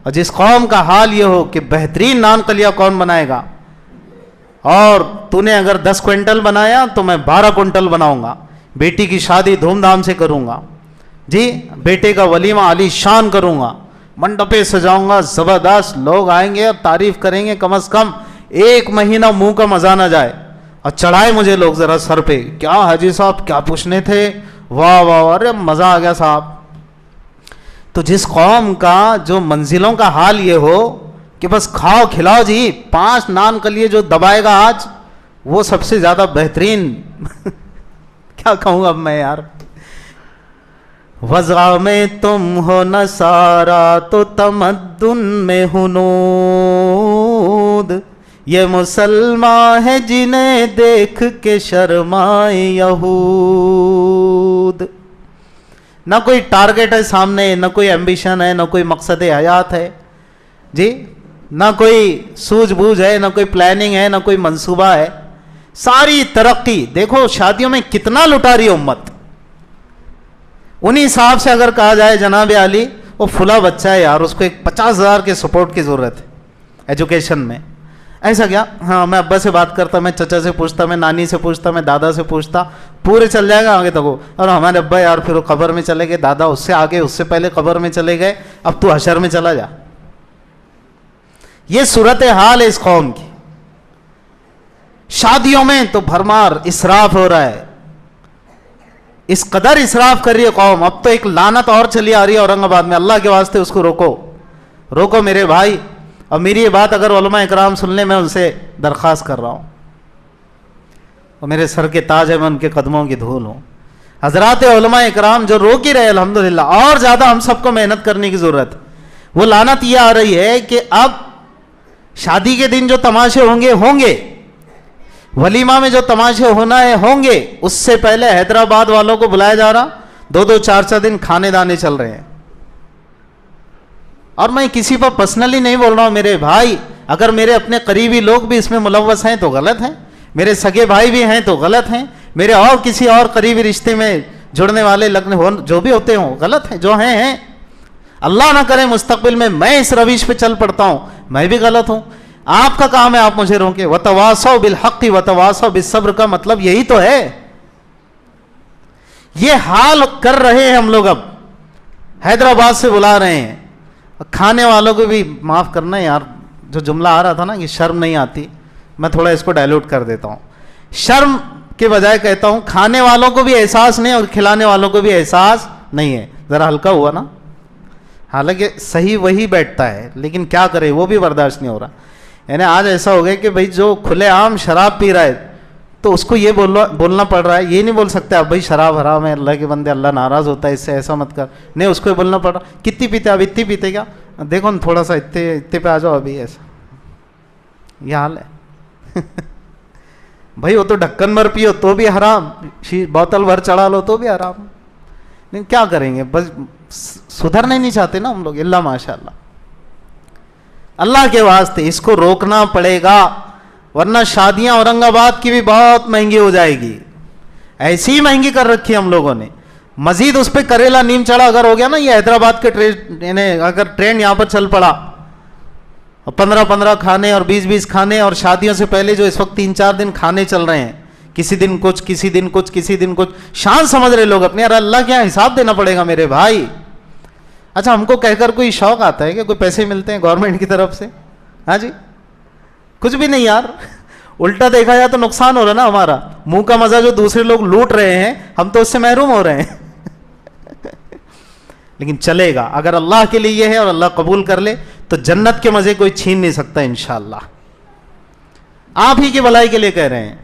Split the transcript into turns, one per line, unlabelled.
اور جس قوم کا حال یہ ہو کہ بہترین نان کلیا کون بنائے گا، اور تو نے اگر 10 کوئنٹل بنایا تو میں 12 کوئنٹل بناؤں گا، بیٹی کی شادی دھوم دھام سے کروں گا، جی بیٹے کا ولیمہ عالی شان کروں گا، منڈپے سجاؤں گا، زبردست لوگ آئیں گے اور تعریف کریں گے، کم از کم 1 مہینہ منہ کا مزہ نہ جائے، اور چڑھائے مجھے لوگ ذرا سر پہ، کیا حاجی صاحب کیا پوچھنے تھے، واہ واہ، ارے مزہ آ گیا صاحب۔ تو جس قوم کا جو منزلوں کا حال یہ ہو کہ بس کھاؤ کھلاؤ جی، 5 نان کلیے جو دبائے گا آج وہ سب سے زیادہ بہترین کیا کہوں اب میں یار۔ وضع میں تم ہو نصارا تو تمدن میں ہنود، یہ مسلمان ہے جنہیں دیکھ کے شرمائے یہود۔ نہ کوئی ٹارگٹ ہے سامنے، نہ کوئی ایمبیشن ہے، نہ کوئی مقصد حیات ہے جی، نہ کوئی سوجھ بوجھ ہے، نہ کوئی پلاننگ ہے، نہ کوئی منصوبہ ہے، ساری ترقی۔ دیکھو شادیوں میں کتنا لٹا رہی ہے امت، انہی حساب سے اگر کہا جائے جناب عالی وہ فلاں بچہ ہے یار، اس کو ایک 50,000 کے سپورٹ کی ضرورت ہے ایجوکیشن میں، ایسا کیا، ہاں میں ابا سے بات کرتا، میں چچا سے پوچھتا، میں نانی سے پوچھتا، میں دادا سے پوچھتا، پورے چل جائے گا آگے تک وہ۔ اور ہمارے ابا یار پھر وہ قبر میں چلے گئے، دادا اس سے آگے، اس سے پہلے قبر میں چلے گئے، اب تو حشر میں چلا جا۔ یہ صورتحال ہے اس قوم کی۔ شادیوں میں تو بھرمار اسراف ہو رہا ہے، اس قدر اسراف کر رہی ہے قوم۔ اب تو ایک لعنت اور چلی آ رہی ہے اورنگ آباد میں، اللہ کے واسطے اس کو روکو، روکو میرے بھائی۔ اور میری یہ بات اگر علماء اکرام سن لیں، میں ان سے درخواست کر رہا ہوں، اور میرے سر کے تاج ہے، میں ان کے قدموں کی دھول ہوں۔ حضرات علماء اکرام جو روک ہی رہے الحمدللہ، اور زیادہ ہم سب کو محنت کرنے کی ضرورت ہے۔ وہ لعنت یہ آ رہی ہے کہ اب شادی کے دن جو تماشے ہوں گے ہوں گے، ولیمہ میں جو تماشے ہونا ہے ہوں گے، اس سے پہلے حیدرآباد والوں کو بلایا جا رہا، 2-2 4-4 دن کھانے دانے چل رہے ہیں۔ اور میں کسی پر پرسنلی نہیں بول رہا ہوں میرے بھائی، اگر میرے اپنے قریبی لوگ بھی اس میں ملوث ہیں تو غلط ہیں، میرے سگے بھائی بھی ہیں تو غلط ہیں، میرے اور کسی اور قریبی رشتے میں جڑنے والے لگنے جو بھی ہوتے ہوں غلط ہیں، جو ہیں۔ اللہ نہ کرے مستقبل میں اس رویش پہ چل پڑتا ہوں، میں بھی غلط ہوں۔ آپ کا کام ہے آپ مجھے روکیں۔ وتواصوا بالحق وتواصوا بالصبر کا مطلب یہی تو ہے۔ یہ حال کر رہے ہیں ہم لوگ، اب حیدرآباد سے بلا رہے ہیں۔ کھانے والوں کو بھی معاف کرنا یار، جو جملہ آ رہا تھا نا کہ شرم نہیں آتی، میں تھوڑا اس کو ڈائلوٹ کر دیتا ہوں۔ شرم کے بجائے کہتا ہوں کھانے والوں کو بھی احساس نہیں اور کھلانے والوں کو بھی احساس نہیں ہے۔ ذرا ہلکا ہوا نا، حالانکہ صحیح وہی بیٹھتا ہے، لیکن کیا کرے وہ بھی برداشت نہیں ہو رہا۔ یعنی آج ایسا ہو گیا کہ بھائی جو کھلے عام شراب پی رہا ہے تو اس کو یہ بولنا پڑ رہا ہے، یہ نہیں بول سکتے اب بھائی شراب حرام ہے، اللہ کے بندے اللہ ناراض ہوتا ہے اس سے، ایسا مت کر، نہیں اس کو یہ بولنا پڑ رہا۔ کتنی پیتے اب اتنی پیتے کیا، دیکھو نا تھوڑا سا اتنے پہ آ جاؤ ابھی، ایسا یہ حال ہے۔ بھائی وہ تو ڈھکن بھر پیو تو بھی حرام، بوتل بھر چڑھا لو تو بھی حرام، لیکن کیا کریں گے، بس سدھرنا نہیں چاہتے نا ہم لوگ، اللہ ماشاء اللہ۔ اللہ کے واسطے اس کو روکنا پڑے گا، ورنہ شادیاں اورنگ آباد کی بھی بہت مہنگی ہو جائے گی، ایسی مہنگی کر رکھی ہے ہم لوگوں نے۔ مزید اس پہ کریلا نیم چڑھا اگر ہو گیا نا، یہ حیدرآباد کے اگر ٹرین یہاں پر چل پڑا، 15 کھانے اور 20 کھانے، اور شادیوں سے پہلے جو اس وقت 3-4 دن کھانے چل رہے ہیں، کسی دن کچھ کسی دن کچھ کسی دن کچھ، شان سمجھ رہے لوگ اپنے، یار اللہ کیا حساب دینا پڑے گا میرے بھائی۔ اچھا ہم کو کہہ کر کوئی شوق آتا ہے کہ کوئی پیسے ملتے ہیں گورنمنٹ کی طرف سے؟ ہاں جی کچھ بھی نہیں یار، الٹا دیکھا جائے تو نقصان ہو رہا نا ہمارا، منہ کا مزہ جو دوسرے لوگ لوٹ رہے ہیں ہم تو اس سے محروم ہو رہے ہیں۔ لیکن چلے گا، اگر اللہ کے لیے یہ ہے اور اللہ قبول کر لے تو جنت کے مزے کوئی چھین نہیں سکتا انشاءاللہ۔ آپ ہی کی بھلائی کے لیے کہہ رہے ہیں۔